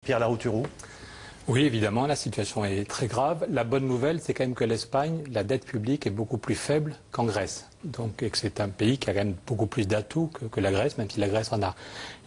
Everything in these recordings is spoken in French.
Pierre Larouturou. Oui, évidemment, la situation est très grave. La bonne nouvelle, c'est quand même que l'Espagne, la dette publique est beaucoup plus faible qu'en Grèce. Donc, et que c'est un pays qui a quand même beaucoup plus d'atouts que la Grèce, même si la Grèce en a.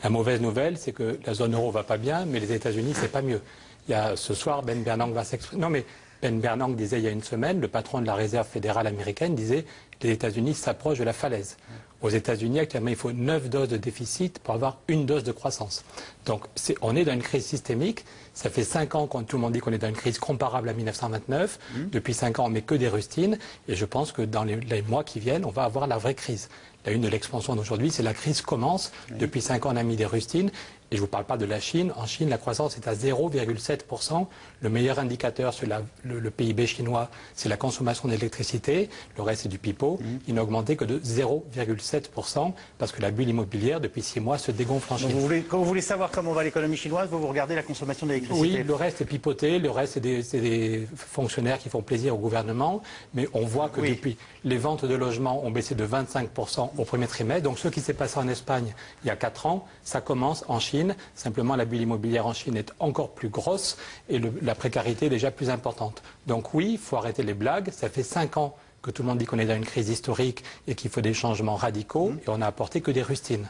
La mauvaise nouvelle, c'est que la zone euro va pas bien, mais les États-Unis, c'est pas mieux. Il y a, ce soir, Ben Bernanke va s'exprimer. Non, mais Ben Bernanke disait il y a une semaine, le patron de la Réserve fédérale américaine disait les États-Unis s'approchent de la falaise. Aux États-Unis, actuellement, il faut 9 doses de déficit pour avoir une dose de croissance. Donc, on est dans une crise systémique. Ça fait 5 ans que tout le monde dit qu'on est dans une crise comparable à 1929. Depuis 5 ans, on met que des rustines. Et je pense que dans les mois qui viennent, on va avoir la vraie crise. La une de l'expansion d'aujourd'hui, c'est la crise commence. Depuis 5 ans, on a mis des rustines. Et je ne vous parle pas de la Chine. En Chine, la croissance est à 0,7%. Le meilleur indicateur sur le PIB chinois, c'est la consommation d'électricité. Le reste, c'est du pipeau. Il n'a augmenté que de 0,7% parce que la bulle immobilière, depuis 6 mois, se dégonfle en Chine. Quand vous voulez savoir comment va l'économie chinoise, vous regardez la consommation d'électricité. Oui, le reste est pipoté. Le reste, c'est des fonctionnaires qui font plaisir au gouvernement. Mais on voit que depuis, les ventes de logements ont baissé de 25% au premier trimestre. Donc, ce qui s'est passé en Espagne il y a 4 ans, ça commence en Chine. Simplement, la bulle immobilière en Chine est encore plus grosse et la précarité est déjà plus importante. Donc oui, il faut arrêter les blagues. Ça fait 5 ans que tout le monde dit qu'on est dans une crise historique et qu'il faut des changements radicaux et on n'a apporté que des rustines.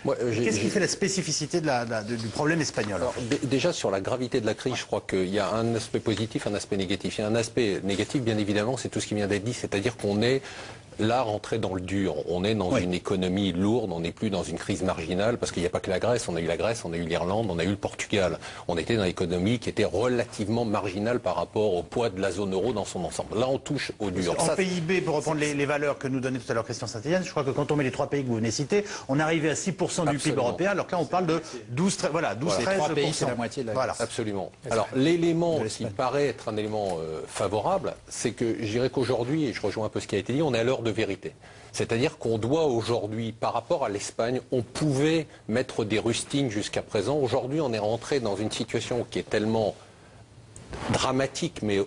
Qu'est-ce qui fait la spécificité du problème espagnol? Alors, déjà, sur la gravité de la crise, je crois qu'il y a un aspect positif, un aspect négatif. Il y a un aspect négatif, bien évidemment, c'est tout ce qui vient d'être dit, c'est-à-dire qu'on est là rentré dans le dur. On est dans une économie lourde, on n'est plus dans une crise marginale, parce qu'il n'y a pas que la Grèce. On a eu la Grèce, on a eu l'Irlande, on a eu le Portugal. On était dans une économie qui était relativement marginale par rapport au poids de la zone euro dans son ensemble. Là, on touche au dur. En PIB, pour reprendre les valeurs que nous donnait tout à l'heure Christian Saint-Étienne, je crois que quand on met les 3 pays que vous venez citer, on est arrivé à 6% du PIB européen, alors que là, on parle de 12-13%. Les 3 pays, c'est la moitié de la Grèce. Absolument. Alors, l'élément qui paraît être un élément favorable, c'est que je dirais qu'aujourd'hui, et je rejoins un peu ce qui a été dit, on est à l'heure de vérité. C'est-à-dire qu'on doit aujourd'hui, par rapport à l'Espagne, on pouvait mettre des rustines jusqu'à présent. Aujourd'hui, on est rentré dans une situation qui est tellement dramatique, mais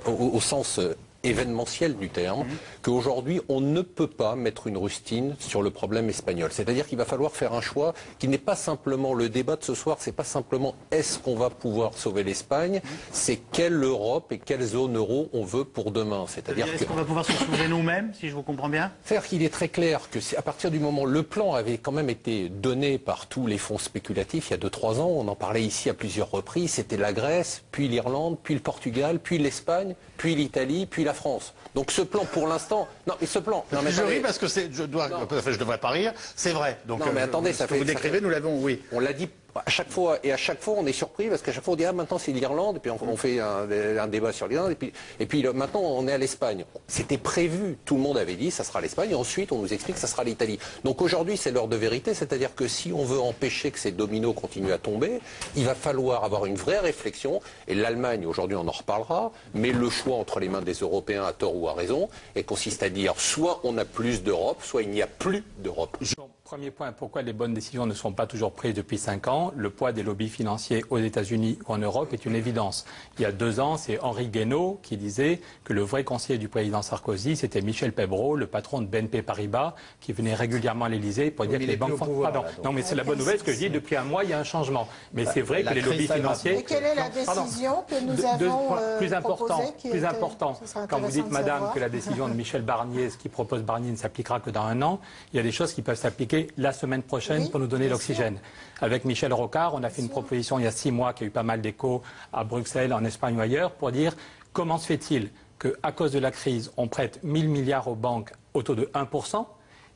au sens événementiel du terme, qu'aujourd'hui, on ne peut pas mettre une rustine sur le problème espagnol. C'est-à-dire qu'il va falloir faire un choix qui n'est pas simplement le débat de ce soir, c'est pas simplement est-ce qu'on va pouvoir sauver l'Espagne, c'est quelle Europe et quelle zone euro on veut pour demain. C'est-à-dire est-ce qu'on va pouvoir se sauver nous-mêmes, si je vous comprends bien? C'est-à-dire qu'il est très clair que à partir du moment où le plan avait quand même été donné par tous les fonds spéculatifs il y a 2-3 ans, on en parlait ici à plusieurs reprises, c'était la Grèce, puis l'Irlande, puis le Portugal, puis l'Espagne, puis l'Italie, puis la France. Donc ce plan, pour l'instant... Non, mais ce plan... Non, mais je ris parce que je devrais pas rire, c'est vrai. Donc, non, mais attendez, ça fait... Vous décrivez, nous l'avons, oui. On l'a dit à chaque fois, et à chaque fois on est surpris, parce qu'à chaque fois on dit, ah maintenant c'est l'Irlande, et puis on fait un débat sur l'Irlande, et puis maintenant on est à l'Espagne. C'était prévu, tout le monde avait dit, ça sera l'Espagne, et ensuite on nous explique que ça sera l'Italie. Donc aujourd'hui c'est l'heure de vérité, c'est-à-dire que si on veut empêcher que ces dominos continuent à tomber, il va falloir avoir une vraie réflexion, et l'Allemagne, aujourd'hui on en reparlera, mais le choix entre les mains des Européens, à tort ou à raison, et consiste à dire, soit on a plus d'Europe, soit il n'y a plus d'Europe. Premier point, pourquoi les bonnes décisions ne sont pas toujours prises depuis 5 ans? Le poids des lobbies financiers aux États-Unis ou en Europe est une évidence. Il y a 2 ans, c'est Henri Guénaud qui disait que le vrai conseiller du président Sarkozy, c'était Michel Pebro, le patron de BNP Paribas, qui venait régulièrement à l'Élysée pour dire que les banques... Pardon, non mais c'est la bonne nouvelle, ce que je dis, depuis un mois, il y a un changement. Mais c'est vrai que les lobbies financiers... Et quelle est la décision que nous avons plus important, quand vous dites, madame, que la décision décision de Michel Barnier, ce qui propose Barnier ne s'appliquera que dans 1 an, il y a des choses qui peuvent s'appliquer la semaine prochaine pour nous donner l'oxygène. Avec Michel Rocard, on a fait une proposition il y a 6 mois qui a eu pas mal d'échos à Bruxelles, en Espagne ou ailleurs, pour dire comment se fait-il qu'à cause de la crise, on prête 1000 milliards aux banques au taux de 1%,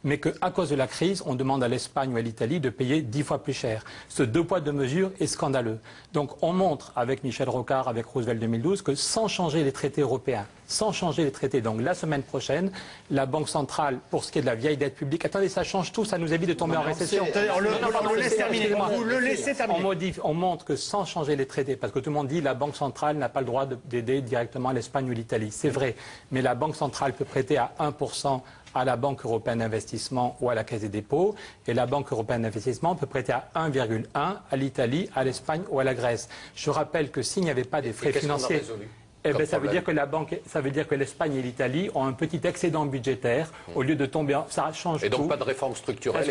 mais qu'à cause de la crise, on demande à l'Espagne ou à l'Italie de payer 10 fois plus cher. Ce 2 poids 2 mesures est scandaleux. Donc on montre avec Michel Rocard, avec Roosevelt 2012, que sans changer les traités européens, sans changer les traités, donc la semaine prochaine, la Banque centrale, pour ce qui est de la vieille dette publique, attendez, ça change tout, ça nous évite de tomber en récession. On le laisse terminer. Vous le laissez terminer. On montre que sans changer les traités, parce que tout le monde dit la Banque centrale n'a pas le droit d'aider directement l'Espagne ou l'Italie. C'est vrai, mais la Banque centrale peut prêter à 1% à la Banque européenne d'investissement ou à la Caisse des dépôts, et la Banque européenne d'investissement peut prêter à 1,1 à l'Italie, à l'Espagne ou à la Grèce. Je rappelle que s'il n'y avait pas des frais financiers... Eh bien, ça veut dire que l'Espagne et l'Italie ont un petit excédent budgétaire au lieu de tomber. Ça change tout. Et donc pas de réforme structurelle.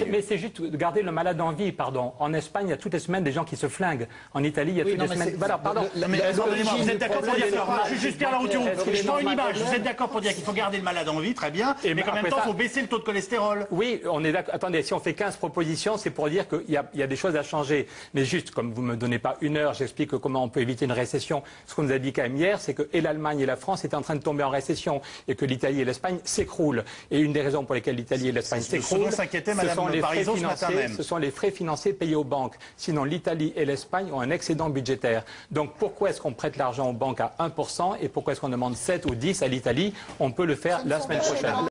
Mais c'est juste garder le malade en vie, pardon. En Espagne, il y a toutes les semaines des gens qui se flinguent. En Italie, il y a toutes les semaines. Voilà, pardon. Vous êtes d'accord pour dire que juste Pierre Larouturou, je prends une image. Vous êtes d'accord pour dire qu'il faut garder le malade en vie, très bien, mais qu'en même temps, il faut baisser le taux de cholestérol. Oui, on est d'accord. Attendez, si on fait 15 propositions, c'est pour dire qu'il y a des choses à changer. Mais juste, comme vous ne me donnez pas une heure, j'explique comment on peut éviter une récession. Ce qu'on nous a dit quand même hier, c'est que l'Allemagne et la France étaient en train de tomber en récession et que l'Italie et l'Espagne s'écroulent. Et une des raisons pour lesquelles l'Italie et l'Espagne s'écroulent, ce sont les frais financiers payés aux banques. Sinon, l'Italie et l'Espagne ont un excédent budgétaire. Donc pourquoi est-ce qu'on prête l'argent aux banques à 1% et pourquoi est-ce qu'on demande 7 ou 10 à l'Italie? On peut le faire la semaine prochaine.